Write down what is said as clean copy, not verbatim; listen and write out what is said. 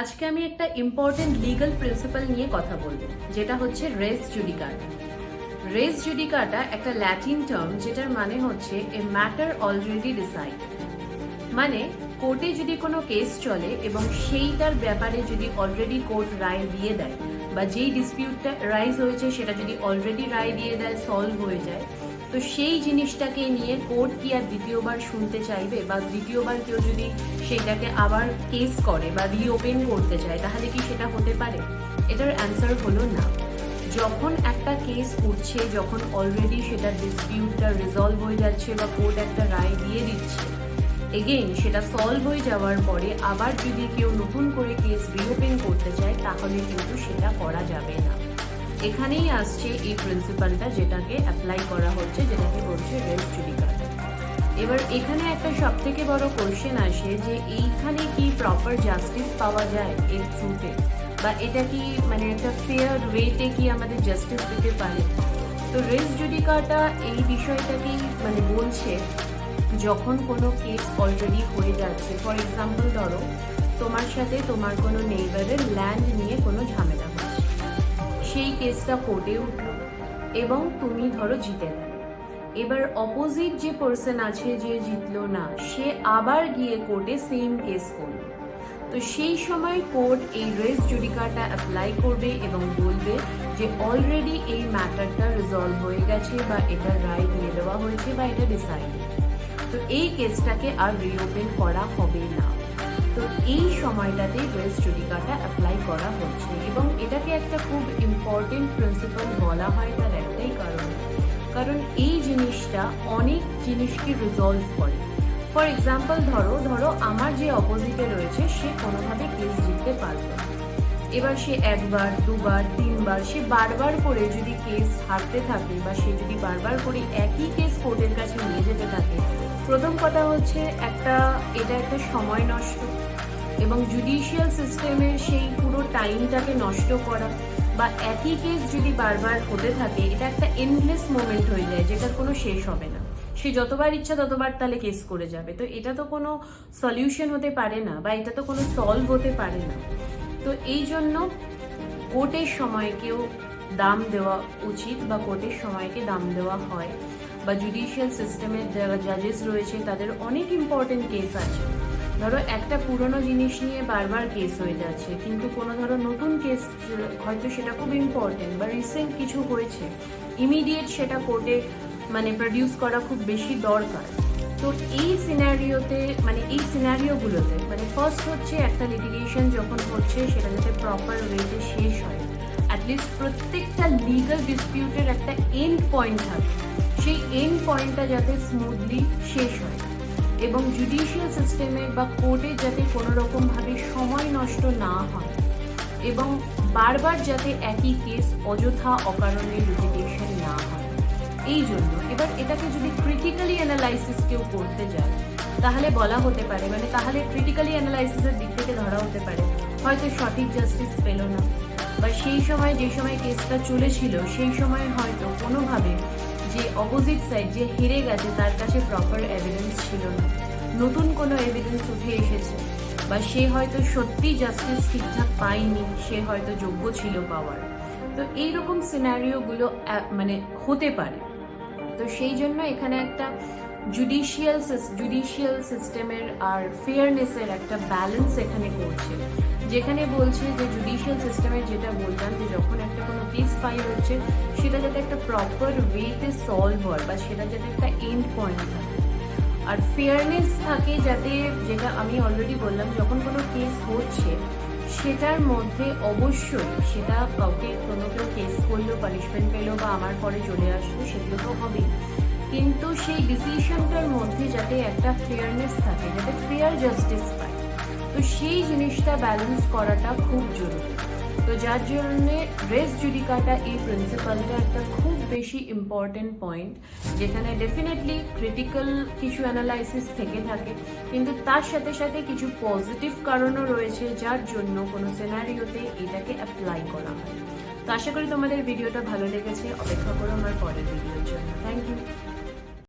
আজকে আমি একটা ইম্পর্টেন্ট লিগ্যাল প্রিন্সিপাল নিয়ে কথা বলবো, যেটা হচ্ছে রেস জুডিকাটা। রেস জুডিকাটা একটা ল্যাটিন টার্ম, যেটার মানে হচ্ছে এ ম্যাটার অলরেডি ডিসাইড। মানে কোর্টে যদি কোনো কেস চলে এবং সেইটার ব্যাপারে যদি অলরেডি কোর্ট রায় দিয়ে দেয়, বা যেই ডিসপিউটটা রাইজ হয়েছে সেটা যদি অলরেডি রায় দিয়ে দেয়, সলভ হয়ে যায়, তো সেই জিনিসটাকে নিয়ে কোর্ট কি আর দ্বিতীয়বার শুনতে চাইবে? বা দ্বিতীয়বার কেউ যদি সেইটাকে আবার কেস করে বা রিওপেন করতে চায়, তাহলে কি সেটা হতে পারে? এটার অ্যান্সার হলো না। যখন একটা কেস উঠছে, যখন অলরেডি সেটা ডিসপিউটটা রিজলভ হয়ে যাচ্ছে বা কোর্ট একটা রায় দিয়ে দিচ্ছে, এগেইন সেটা সলভ হয়ে যাওয়ার পরে আবার যদি কেউ নতুন করে কেস রিওপেন করতে চায়, তাহলে কিন্তু সেটা করা যাবে না। এখানেই আসছে এই প্রিন্সিপালটা, যেটাকে অ্যাপ্লাই করা হচ্ছে, যেটাকে বলছে রেস জুডিকাটা। এবার এখানে একটা সব থেকে বড় কোয়েশ্চেন আসে যে এইখানে কি প্রপার জাস্টিস পাওয়া যায় এর থ্রুতে, বা এটা কি মানে একটা ফেয়ার ওয়েতে কি আমাদের জাস্টিস দিতে পারে? তো রেস জুডিকাটা এই বিষয়টাকেই মানে বলছে, যখন কোনো কেস অলরেডি হয়ে যাচ্ছে, ফর এক্সাম্পল ধরো তোমার সাথে তোমার কোনো নেইবারের ল্যান্ড নিয়ে কোনো ঝামেলা হচ্ছে, সেই কেসটা কোর্টে উঠলো এবং তুমি ধরো জিতে গেলে। এবার অপোজিট যে পার্সন আছে, যে জিতলো না, সে আবার গিয়ে কোর্টে সেম কেস করবে। তো সেই সময় কোর্ট এই রেস জুডিকাটা অ্যাপ্লাই করবে এবং বলবে যে অলরেডি এই ম্যাটারটা রিজলভ হয়ে গেছে, বা এটা রায় দিয়ে দেওয়া হয়েছে, বা এটা ডিসাইডেড। তো এই কেসটাকে আর রিওপেন করা হবে না। তো এই সময়টাতে রেস জুডিকাটা অ্যাপ্লাই করা হচ্ছে, এবং এটাকে একটা খুব ইম্পর্টেন্ট প্রিন্সিপাল বলা হয় তার একটাই কারণ এই জিনিসটা অনেক জিনিসকে রিজলভ করে। ফর এক্সাম্পল ধরো আমার যে অপোজিটে রয়েছে, সে কোনোভাবে কেস জিততে পারবে না। এবার সে একবার, দুবার, তিনবার, সে বারবার করে যদি কেস হারতে থাকে, বা সে যদি বারবার করে একই কেস কোর্টের কাছে নিয়ে যেতে থাকে, প্রথম কথা হচ্ছে এটা একটা সময় নষ্ট, এবং জুডিশিয়াল সিস্টেমের সেই পুরো টাইমটাকে নষ্ট করা, বা একই কেস যদি বারবার হতে থাকে, এটা একটা এন্ডলেস মোমেন্ট হয়ে যায়, যেটার কোনো শেষ হবে না। সে যতবার ইচ্ছা ততবার তাহলে কেস করে যাবে। তো এটা তো কোনো সলিউশন হতে পারে না, বা এটা তো কোনো সলভ হতে পারে না। তো এই জন্য কোর্টের সময়কেও দাম দেওয়া উচিত, বা কোর্টের সময়কে দাম দেওয়া হয়, বা জুডিশিয়াল সিস্টেমের যারা জাজেস রয়েছে তাদের অনেক ইম্পর্টেন্ট কেস আছে। ধরো একটা পুরনো জিনিস নিয়ে বারবার কেস হয়ে যাচ্ছে, কিন্তু কোনো ধরো নতুন কেস হয়তো সেটা খুব ইম্পর্টেন্ট, বা রিসেন্ট কিছু হয়েছে, ইমিডিয়েট সেটা কোর্টে মানে প্রডিউস করা খুব বেশি দরকার। তো এই সিনারিওগুলোতে মানে ফার্স্ট হচ্ছে একটা লিটিগেশন যখন হচ্ছে, সেটা যাতে প্রপার ওয়েতে শেষ হয়। অ্যাটলিস্ট প্রত্যেকটা লিগাল ডিসপিউটের একটা এন্ড পয়েন্ট থাকে, সেই এন্ড পয়েন্টটা যাতে স্মুথলি শেষ হয়, এবং জুডিশিয়াল সিস্টেমে বা কোর্টে যাতে কোনো রকমভাবে সময় নষ্ট না হয়, এবং বারবার যাতে একই কেস অযথা অকারণে লিটিগেশন না হয়। এই জন্য এবার এটাকে যদি ক্রিটিক্যালি অ্যানালাইসিস কেউ করতে যায়, তাহলে বলা হতে পারে, মানে তাহলে ক্রিটিক্যালি অ্যানালাইসিসের দিক থেকে ধরা হতে পারে হয়তো সঠিক জাস্টিস পেল না, বা সেই সময় যে সময় কেসটা চলেছিল সেই সময় হয়তো কোনোভাবে যে অপোজিট সাইড যে হেরে গেছে তার কাছে প্রপার এভিডেন্স ছিল না, নতুন কোনো এভিডেন্স উঠে এসেছে, বা সে হয়তো সত্যি জাস্টিস ঠিকঠাক পায়নি, সে হয়তো যোগ্য ছিল পাওয়ার। তো এইরকম সিনারিওগুলো মানে হতে পারে। তো সেই জন্য এখানে একটা জুডিশিয়াল সিস্টেমের আর ফেয়ারনেসের একটা ব্যালেন্স এখানে করছে, যেখানে বলছে যে জুডিশিয়াল সিস্টেমের যেটা বললাম, যে যখন একটা কোনো কেস ফাইল হচ্ছে, সেটা যাতে একটা প্রপার ওয়েতে সলভ হয়, বা সেটা যাতে একটা এন্ড পয়েন্ট থাকে, আর ফেয়ারনেস থাকে যাতে, যেটা আমি অলরেডি বললাম, যখন কোনো কেস হচ্ছে সেটার মধ্যে অবশ্যই সেটা কোনো কেউ কেস করলো, পানিশমেন্ট পেলো, বা আমার পরে চলে আসলো, সেগুলো তো হবেই, কিন্তু সেই ডিসিশনটার মধ্যে যাতে একটা ফেয়ারনেস থাকে, যাতে ফেয়ার জাস্টিস পায়, তো সেই জিনিসটা ব্যালেন্স করাটা খুব জরুরি। তো যার জন্যে রেস জুডিকাটা এই প্রিন্সিপালটা একটা খুব বেশি ইম্পর্টেন্ট পয়েন্ট, যেখানে ডেফিনেটলি ক্রিটিক্যাল কিছু অ্যানালাইসিস থেকে থাকে, কিন্তু তার সাথে সাথে কিছু পজিটিভ কারণও রয়েছে যার জন্য কোনো সিনারিওতে এটাকে অ্যাপ্লাই করা হয়। তো আশা করি তোমাদের ভিডিওটা ভালো লেগেছে। অপেক্ষা করো আমার পরের ভিডিওর জন্য। Thank you.